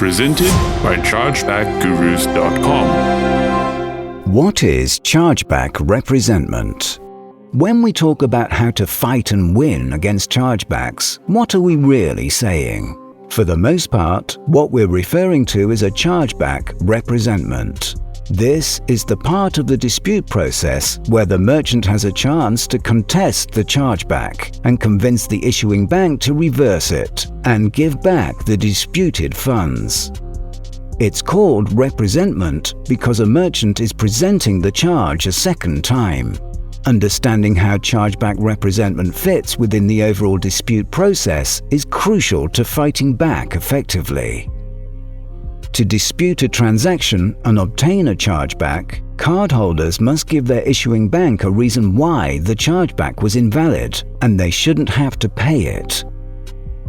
Presented by chargebackgurus.com. What is chargeback representment? When we talk about how to fight and win against chargebacks, what are we really saying? For the most part, what we're referring to is a chargeback representment. This is the part of the dispute process where the merchant has a chance to contest the chargeback and convince the issuing bank to reverse it and give back the disputed funds. It's called representment because a merchant is presenting the charge a second time. Understanding how chargeback representment fits within the overall dispute process is crucial to fighting back effectively. To dispute a transaction and obtain a chargeback, cardholders must give their issuing bank a reason why the chargeback was invalid and they shouldn't have to pay it.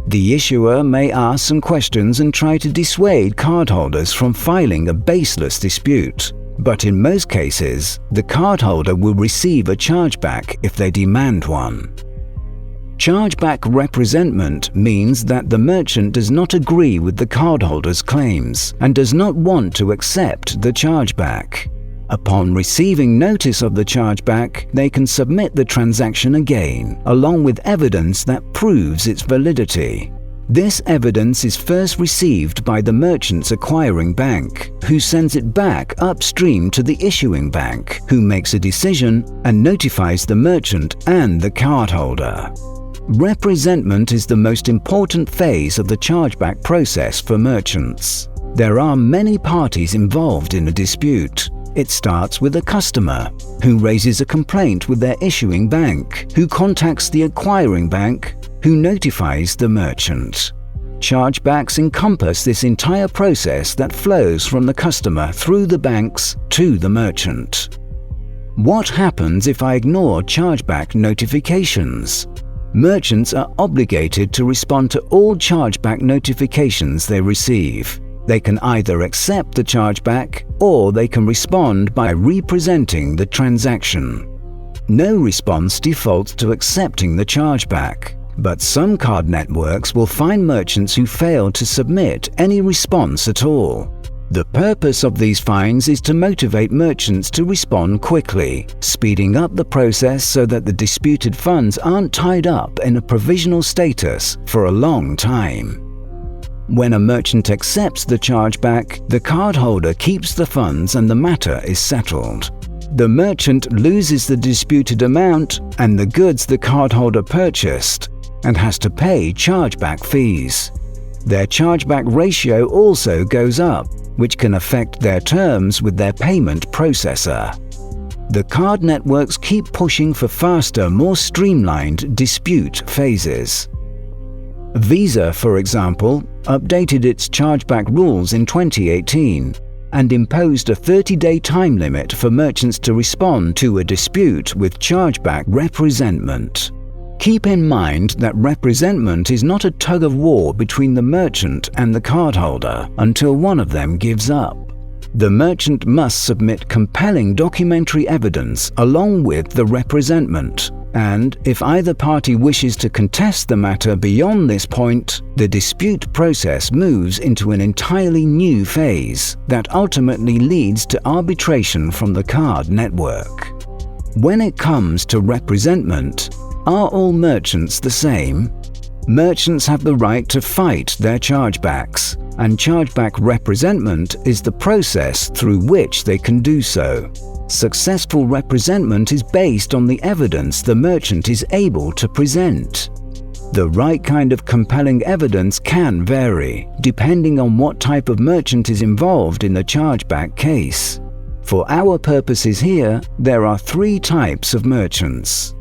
The issuer may ask some questions and try to dissuade cardholders from filing a baseless dispute, but in most cases, the cardholder will receive a chargeback if they demand one. Chargeback representment means that the merchant does not agree with the cardholder's claims and does not want to accept the chargeback. Upon receiving notice of the chargeback, they can submit the transaction again, along with evidence that proves its validity. This evidence is first received by the merchant's acquiring bank, who sends it back upstream to the issuing bank, who makes a decision and notifies the merchant and the cardholder. Representment is the most important phase of the chargeback process for merchants. There are many parties involved in a dispute. It starts with a customer, who raises a complaint with their issuing bank, who contacts the acquiring bank, who notifies the merchant. Chargebacks encompass this entire process that flows from the customer through the banks to the merchant. What happens if I ignore chargeback notifications? Merchants are obligated to respond to all chargeback notifications they receive. They can either accept the chargeback or they can respond by representing the transaction. No response defaults to accepting the chargeback, but some card networks will find merchants who fail to submit any response at all. The purpose of these fines is to motivate merchants to respond quickly, speeding up the process so that the disputed funds aren't tied up in a provisional status for a long time. When a merchant accepts the chargeback, the cardholder keeps the funds and the matter is settled. The merchant loses the disputed amount and the goods the cardholder purchased and has to pay chargeback fees. Their chargeback ratio also goes up, which can affect their terms with their payment processor. The card networks keep pushing for faster, more streamlined dispute phases. Visa, for example, updated its chargeback rules in 2018 and imposed a 30-day time limit for merchants to respond to a dispute with chargeback representment. Keep in mind that representment is not a tug-of-war between the merchant and the cardholder until one of them gives up. The merchant must submit compelling documentary evidence along with the representment, and if either party wishes to contest the matter beyond this point, the dispute process moves into an entirely new phase that ultimately leads to arbitration from the card network. When it comes to representment, are all merchants the same? Merchants have the right to fight their chargebacks, and chargeback representment is the process through which they can do so. Successful representment is based on the evidence the merchant is able to present. The right kind of compelling evidence can vary, depending on what type of merchant is involved in the chargeback case. For our purposes here, there are three types of merchants.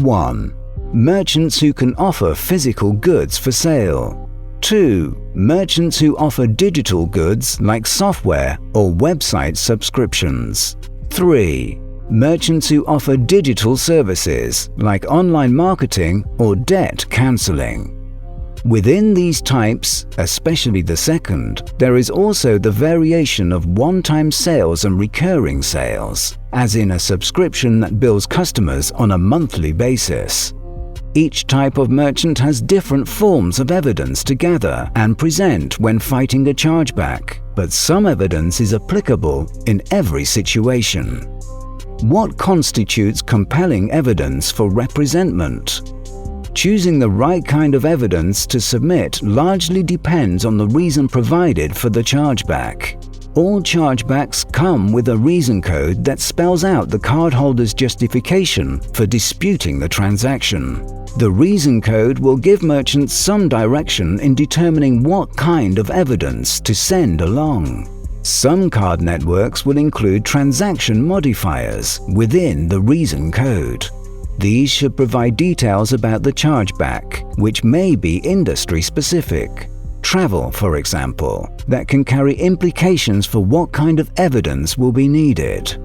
1. Merchants who can offer physical goods for sale. 2. Merchants who offer digital goods like software or website subscriptions. 3. Merchants who offer digital services like online marketing or debt cancelling. Within these types, especially the second, there is also the variation of one-time sales and recurring sales, as in a subscription that bills customers on a monthly basis. Each type of merchant has different forms of evidence to gather and present when fighting a chargeback, but some evidence is applicable in every situation. What constitutes compelling evidence for representment? Choosing the right kind of evidence to submit largely depends on the reason provided for the chargeback. All chargebacks come with a reason code that spells out the cardholder's justification for disputing the transaction. The reason code will give merchants some direction in determining what kind of evidence to send along. Some card networks will include transaction modifiers within the reason code. These should provide details about the chargeback, which may be industry-specific. Travel, for example, that can carry implications for what kind of evidence will be needed.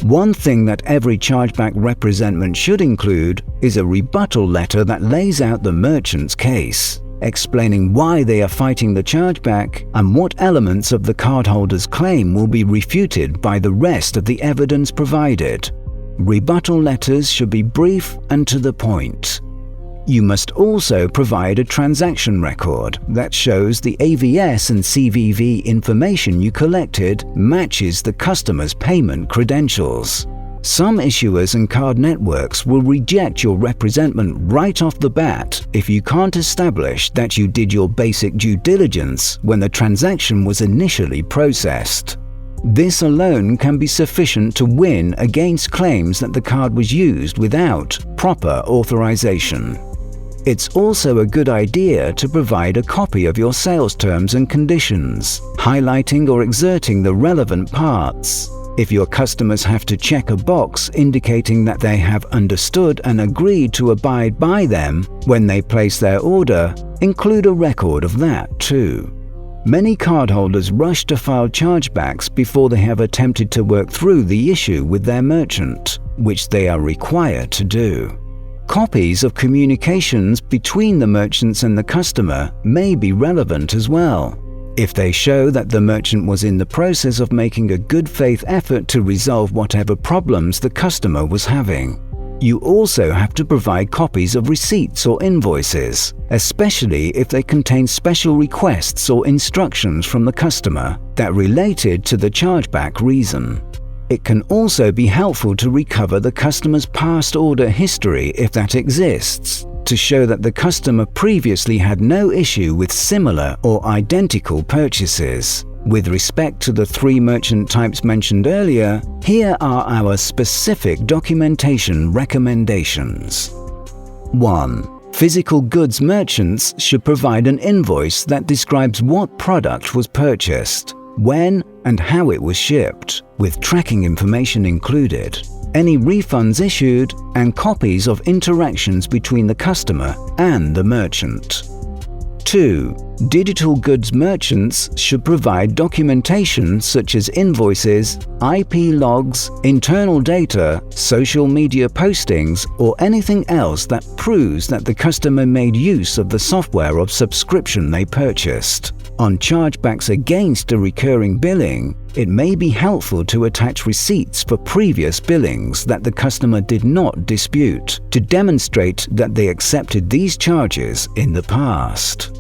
One thing that every chargeback representment should include is a rebuttal letter that lays out the merchant's case, explaining why they are fighting the chargeback and what elements of the cardholder's claim will be refuted by the rest of the evidence provided. Rebuttal letters should be brief and to the point. You must also provide a transaction record that shows the AVS and CVV information you collected matches the customer's payment credentials. Some issuers and card networks will reject your representment right off the bat if you can't establish that you did your basic due diligence when the transaction was initially processed. This alone can be sufficient to win against claims that the card was used without proper authorization. It's also a good idea to provide a copy of your sales terms and conditions, highlighting or exerting the relevant parts. If your customers have to check a box indicating that they have understood and agreed to abide by them when they place their order, include a record of that too. Many cardholders rush to file chargebacks before they have attempted to work through the issue with their merchant, which they are required to do. Copies of communications between the merchants and the customer may be relevant as well, if they show that the merchant was in the process of making a good faith effort to resolve whatever problems the customer was having. You also have to provide copies of receipts or invoices, especially if they contain special requests or instructions from the customer that related to the chargeback reason. It can also be helpful to recover the customer's past order history if that exists, to show that the customer previously had no issue with similar or identical purchases. With respect to the 3 merchant types mentioned earlier, here are our specific documentation recommendations. 1. Physical goods merchants should provide an invoice that describes what product was purchased, when and how it was shipped, with tracking information included, any refunds issued, and copies of interactions between the customer and the merchant. 2. Digital goods merchants should provide documentation such as invoices, IP logs, internal data, social media postings, or anything else that proves that the customer made use of the software of subscription they purchased. On chargebacks against a recurring billing, it may be helpful to attach receipts for previous billings that the customer did not dispute, to demonstrate that they accepted these charges in the past.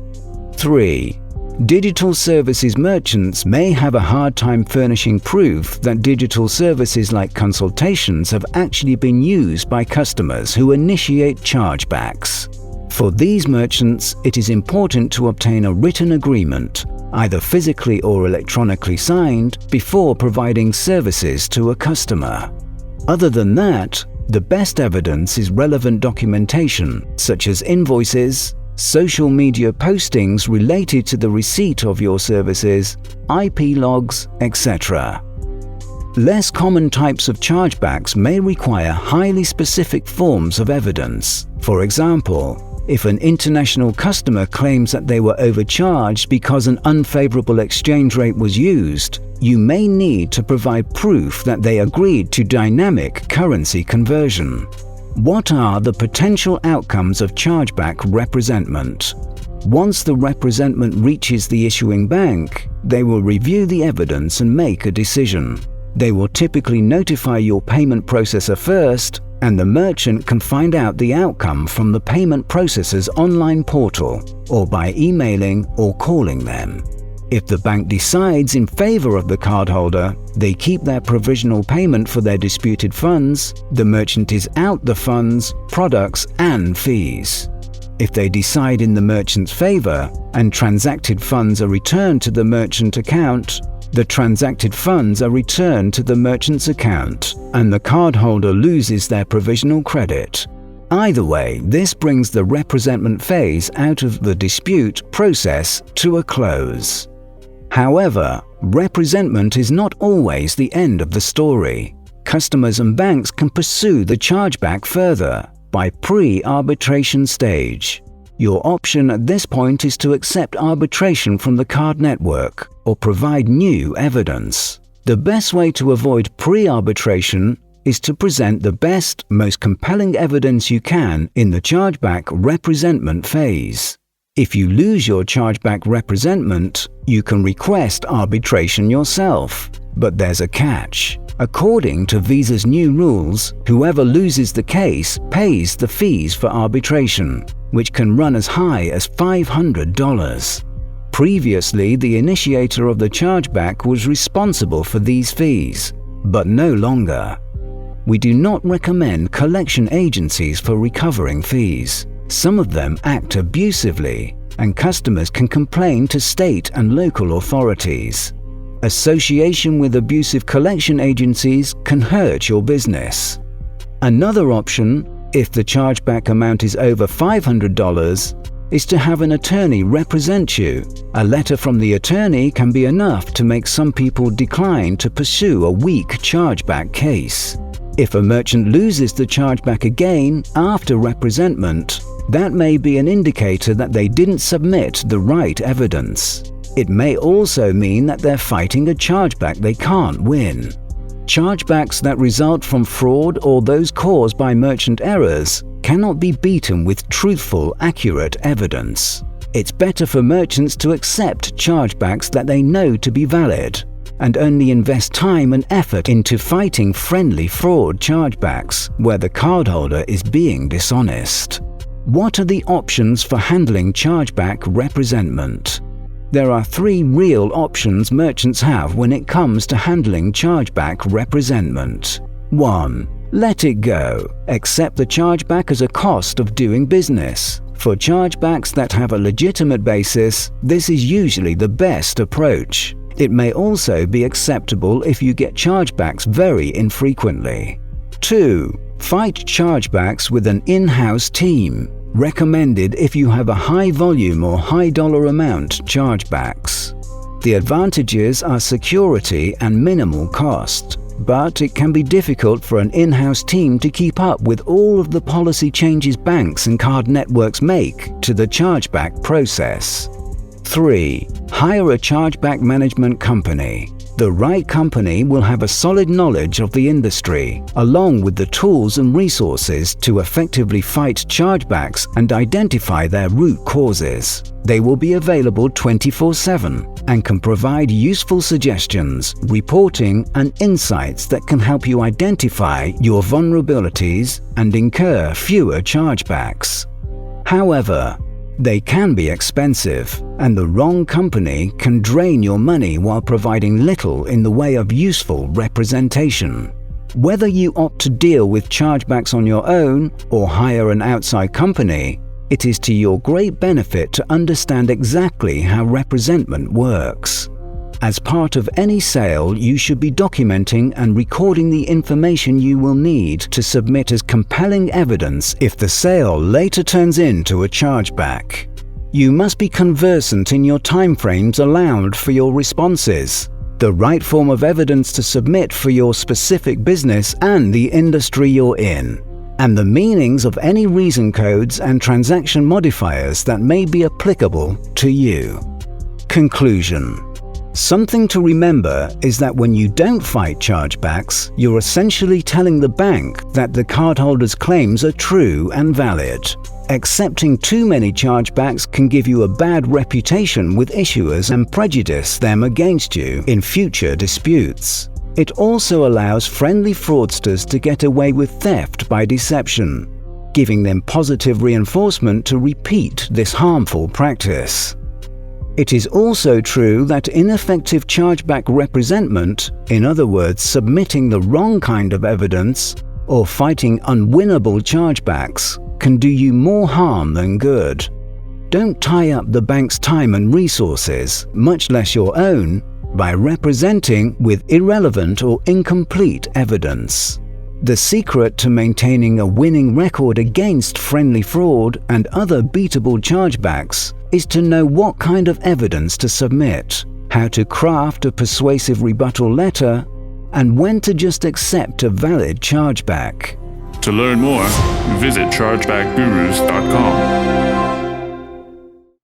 3. Digital services merchants may have a hard time furnishing proof that digital services like consultations have actually been used by customers who initiate chargebacks. For these merchants, it is important to obtain a written agreement, either physically or electronically signed, before providing services to a customer. Other than that, the best evidence is relevant documentation, such as invoices, social media postings related to the receipt of your services, IP logs, etc. Less common types of chargebacks may require highly specific forms of evidence. For example, if an international customer claims that they were overcharged because an unfavorable exchange rate was used, you may need to provide proof that they agreed to dynamic currency conversion. What are the potential outcomes of chargeback representment? Once the representment reaches the issuing bank, they will review the evidence and make a decision. They will typically notify your payment processor first, and the merchant can find out the outcome from the payment processor's online portal or by emailing or calling them. If the bank decides in favor of the cardholder, they keep their provisional payment for their disputed funds, the merchant is out the funds, products, and fees. If they decide in the merchant's favor and transacted funds are returned to the merchant account, the transacted funds are returned to the merchant's account and the cardholder loses their provisional credit. Either way, this brings the representment phase out of the dispute process to a close. However, representment is not always the end of the story. Customers and banks can pursue the chargeback further by pre-arbitration stage. Your option at this point is to accept arbitration from the card network or provide new evidence. The best way to avoid pre-arbitration is to present the best, most compelling evidence you can in the chargeback representment phase. If you lose your chargeback representment, you can request arbitration yourself. But there's a catch. According to Visa's new rules, whoever loses the case pays the fees for arbitration, which can run as high as $500. Previously, the initiator of the chargeback was responsible for these fees, but no longer. We do not recommend collection agencies for recovering fees. Some of them act abusively, and customers can complain to state and local authorities. Association with abusive collection agencies can hurt your business. Another option, if the chargeback amount is over $500, is to have an attorney represent you. A letter from the attorney can be enough to make some people decline to pursue a weak chargeback case. If a merchant loses the chargeback again after representment, that may be an indicator that they didn't submit the right evidence. It may also mean that they're fighting a chargeback they can't win. Chargebacks that result from fraud or those caused by merchant errors cannot be beaten with truthful, accurate evidence. It's better for merchants to accept chargebacks that they know to be valid and only invest time and effort into fighting friendly fraud chargebacks where the cardholder is being dishonest. What are the options for handling chargeback representment? There are 3 real options merchants have when it comes to handling chargeback representment. 1. Let it go. Accept the chargeback as a cost of doing business. For chargebacks that have a legitimate basis, this is usually the best approach. It may also be acceptable if you get chargebacks very infrequently. 2. Fight chargebacks with an in-house team. Recommended if you have a high volume or high dollar amount chargebacks. The advantages are security and minimal cost, but it can be difficult for an in-house team to keep up with all of the policy changes banks and card networks make to the chargeback process. 3. Hire a chargeback management company. The right company will have a solid knowledge of the industry, along with the tools and resources to effectively fight chargebacks and identify their root causes. They will be available 24/7 and can provide useful suggestions, reporting, and insights that can help you identify your vulnerabilities and incur fewer chargebacks. However, they can be expensive, and the wrong company can drain your money while providing little in the way of useful representation. Whether you opt to deal with chargebacks on your own or hire an outside company, it is to your great benefit to understand exactly how representment works. As part of any sale, you should be documenting and recording the information you will need to submit as compelling evidence if the sale later turns into a chargeback. You must be conversant in your timeframes allowed for your responses, the right form of evidence to submit for your specific business and the industry you're in, and the meanings of any reason codes and transaction modifiers that may be applicable to you. Conclusion. Something to remember is that when you don't fight chargebacks, you're essentially telling the bank that the cardholder's claims are true and valid. Accepting too many chargebacks can give you a bad reputation with issuers and prejudice them against you in future disputes. It also allows friendly fraudsters to get away with theft by deception, giving them positive reinforcement to repeat this harmful practice. It is also true that ineffective chargeback representment, in other words submitting the wrong kind of evidence or fighting unwinnable chargebacks, can do you more harm than good. Don't tie up the bank's time and resources, much less your own, by representing with irrelevant or incomplete evidence. The secret to maintaining a winning record against friendly fraud and other beatable chargebacks is to know what kind of evidence to submit, how to craft a persuasive rebuttal letter, and when to just accept a valid chargeback. To learn more, visit chargebackgurus.com.